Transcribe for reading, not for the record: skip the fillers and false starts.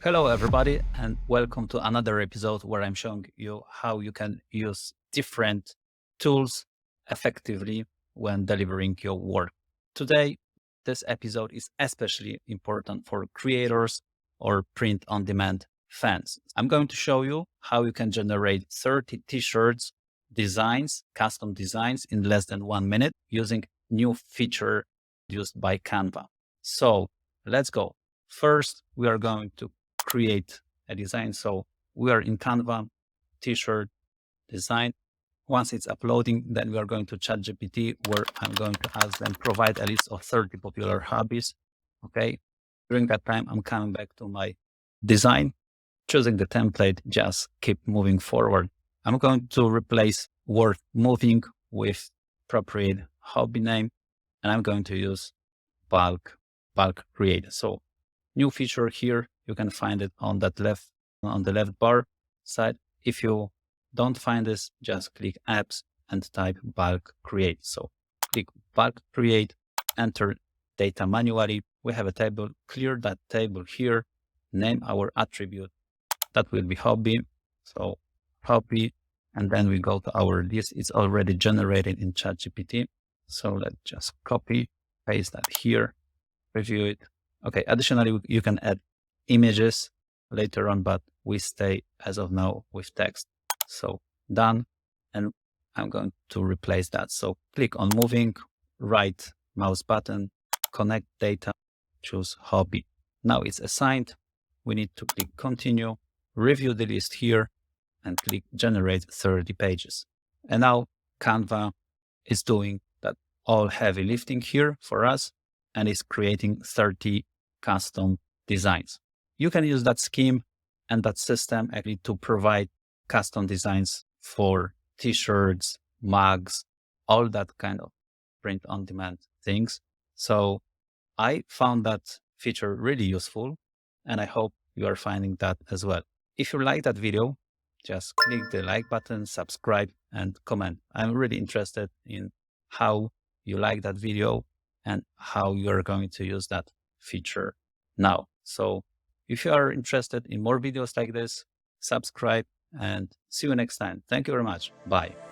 Hello, everybody, and welcome to another episode where I'm showing you how you can use different tools effectively when delivering your work. Today, this episode is especially important for creators or print on demand fans. I'm going to show you how you can generate 30 t-shirts designs, custom designs in less than 1 minute using new feature used by Canva. So let's go. First, we are going to create a design. So we are in Canva, t-shirt design. Once it's uploading, then we are going to ChatGPT, where I'm going to ask them provide a list of 30 popular hobbies. Okay. During that time, I'm coming back to my design, choosing the template, just keep moving forward. I'm going to replace word moving with appropriate hobby name, and I'm going to use bulk create. So new feature here, you can find it on the left bar side. If you don't find this, just click apps and type bulk create. So click bulk create, enter data manually. We have a table, clear that table here, name our attribute. That will be hobby. So hobby, and then we go to our list. It's already generated in ChatGPT. So let's just copy, paste that here, review it. Okay. Additionally, you can add images later on, but we stay as of now with text. So done. And I'm going to replace that. So click on moving, right mouse button, connect data, choose hobby. Now it's assigned. We need to click continue, review the list here, and click generate 30 pages. And now Canva is doing that all heavy lifting here for us and is creating 30 custom designs. You can use that scheme and that system actually to provide custom designs for t-shirts, mugs, all that kind of print on demand things. So I found that feature really useful, and I hope you are finding that as well. If you like that video, just click the like button, subscribe, and comment. I'm really interested in how you like that video and how you're going to use that feature now. So if you are interested in more videos like this, subscribe and see you next time. Thank you very much. Bye.